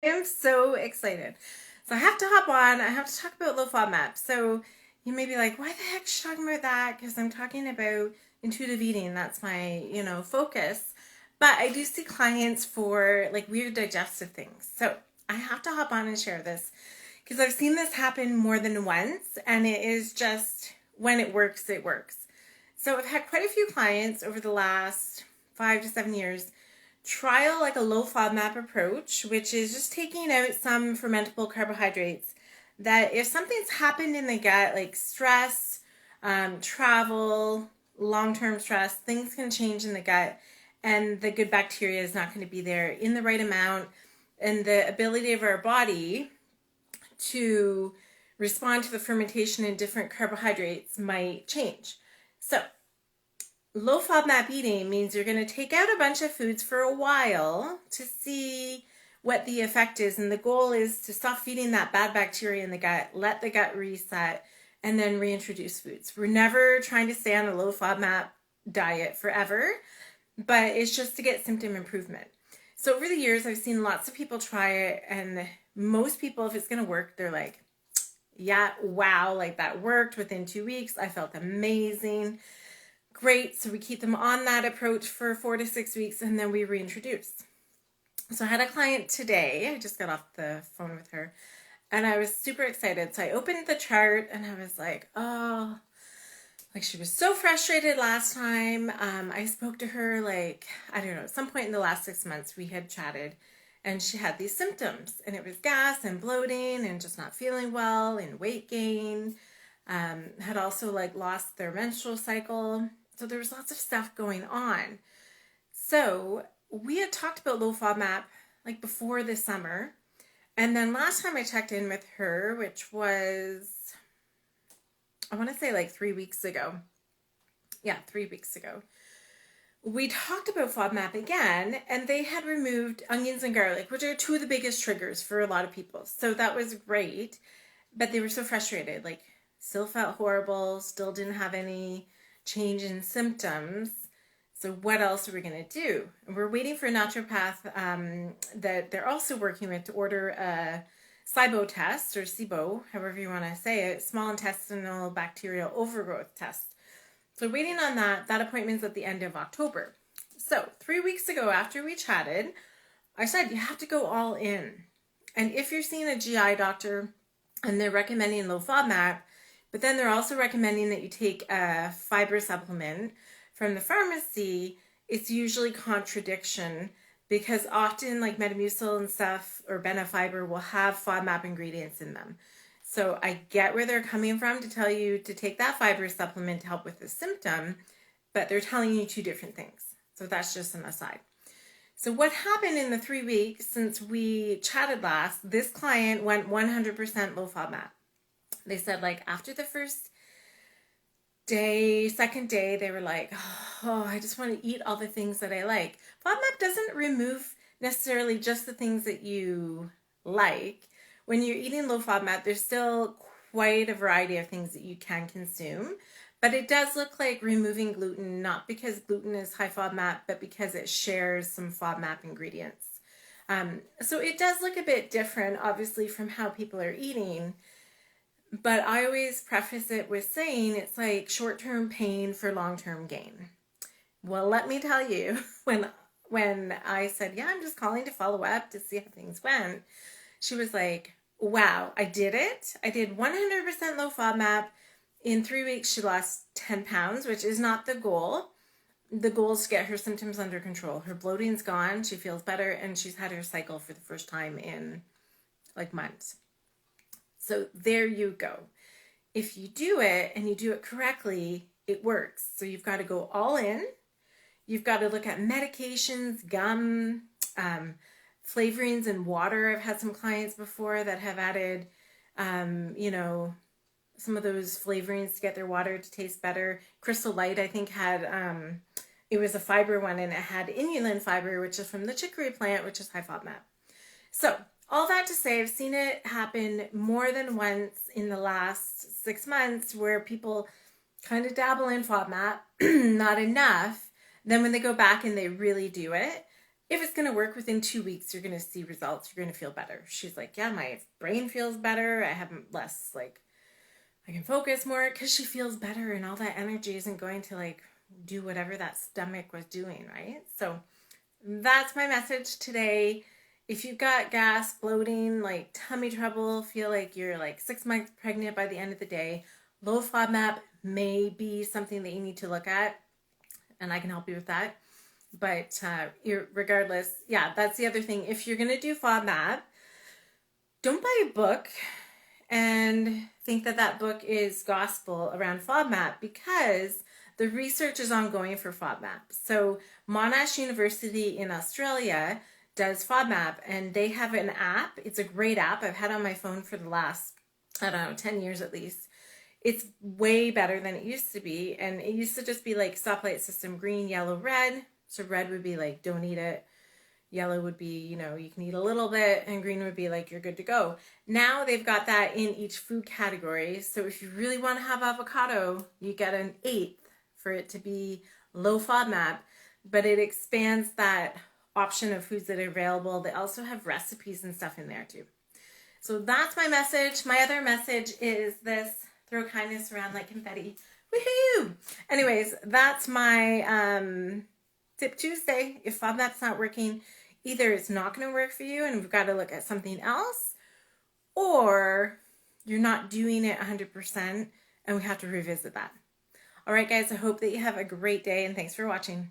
I am so excited. So I have to hop on. I have to talk about low FODMAP. So you may be like, why the heck is she talking about that? Because I'm talking about intuitive eating. That's my, focus. But I do see clients for like weird digestive things. So I have to hop on and share this because I've seen this happen more than once, and it is just when it works, it works. So I've had quite a few clients over the last 5 to 7 years trial like a low FODMAP approach, which is just taking out some fermentable carbohydrates. That if something's happened in the gut, like stress, travel, long-term stress, things can change in the gut, and the good bacteria is not going to be there in the right amount, and the ability of our body to respond to the fermentation in different carbohydrates might change. So low FODMAP eating means you're going to take out a bunch of foods for a while to see what the effect is. And the goal is to stop feeding that bad bacteria in the gut, let the gut reset, and then reintroduce foods. We're never trying to stay on a low FODMAP diet forever, but it's just to get symptom improvement. So over the years, I've seen lots of people try it, and most people, if it's going to work, they're like, yeah, wow, like that worked within 2 weeks. I felt amazing. Great. So we keep them on that approach for 4 to 6 weeks, and then we reintroduce. So I had a client today. I just got off the phone with her, and I was super excited. So I opened the chart, and I was like, oh, like she was so frustrated last time. I spoke to her like, I don't know, at some point in the last 6 months we had chatted, and she had these symptoms, and it was gas and bloating and just not feeling well and weight gain. Had also like lost their menstrual cycle. So there was lots of stuff going on. So we had talked about low FODMAP like before this summer. And then last time I checked in with her, which was, I want to say like 3 weeks ago. Yeah, 3 weeks ago. We talked about FODMAP again, and they had removed onions and garlic, which are two of the biggest triggers for a lot of people. So that was great. But they were so frustrated, like still felt horrible, still didn't have any change in symptoms. So what else are we going to do? And we're waiting for a naturopath that they're also working with to order a SIBO test, or SIBO, however you want to say it, small intestinal bacterial overgrowth test. So waiting on that. That appointment's at the end of October. So 3 weeks ago, after we chatted, I said, you have to go all in. And if you're seeing a GI doctor and they're recommending low FODMAP, but then they're also recommending that you take a fiber supplement from the pharmacy, it's usually contradiction, because often like Metamucil and stuff or Benefiber will have FODMAP ingredients in them. So I get where they're coming from to tell you to take that fiber supplement to help with the symptom, but they're telling you two different things. So that's just an aside. So what happened in the 3 weeks since we chatted last, this client went 100% low FODMAP. They said like after the first day, second day, they were like, oh, I just want to eat all the things that I like. FODMAP doesn't remove necessarily just the things that you like. When you're eating low FODMAP, there's still quite a variety of things that you can consume. But it does look like removing gluten, not because gluten is high FODMAP, but because it shares some FODMAP ingredients. So it does look a bit different, obviously, from how people are eating. But I always preface it with saying it's like short-term pain for long-term gain. Well, let me tell you, when I said, yeah, I'm just calling to follow up to see how things went, she was like, wow, I did it. I did 100% low FODMAP. In 3 weeks, she lost 10 pounds, which is not the goal. The goal is to get her symptoms under control. Her bloating's gone. She feels better, and she's had her cycle for the first time in like months. So there you go. If you do it and you do it correctly, it works. So you've got to go all in. You've got to look at medications, gum, flavorings, and water. I've had some clients before that have added, some of those flavorings to get their water to taste better. Crystal Light, I think, had, it was a fiber one, and it had inulin fiber, which is from the chicory plant, which is high FODMAP. So all that to say, I've seen it happen more than once in the last 6 months where people kind of dabble in FODMAP, not enough. Then when they go back and they really do it, if it's going to work within 2 weeks, you're going to see results. You're going to feel better. She's like, yeah, my brain feels better. I have less, like, I can focus more because she feels better and all that energy isn't going to like do whatever that stomach was doing, right? So that's my message today. If you've got gas, bloating, like tummy trouble, feel like you're like 6 months pregnant by the end of the day, low FODMAP may be something that you need to look at, and I can help you with that. But regardless, yeah, that's the other thing. If you're going to do FODMAP, don't buy a book and think that that book is gospel around FODMAP, because the research is ongoing for FODMAP. So Monash University in Australia does FODMAP, and they have an app. It's a great app. I've had it on my phone for the last, I don't know, 10 years at least. It's way better than it used to be. And it used to just be like stoplight system, green, yellow, red. So red would be like, don't eat it. Yellow would be, you know, you can eat a little bit, and green would be like, you're good to go. Now they've got that in each food category. So if you really want to have avocado, you get an 8th for it to be low FODMAP, but it expands that option of foods that are available. They also have recipes and stuff in there too. So that's my message. My other message is this: throw kindness around like confetti. Woohoo! Anyways, that's my Tip Tuesday. If FODMAP's not working, either it's not going to work for you and we've got to look at something else, or you're not doing it 100% and we have to revisit that. All right, guys, I hope that you have a great day, and thanks for watching.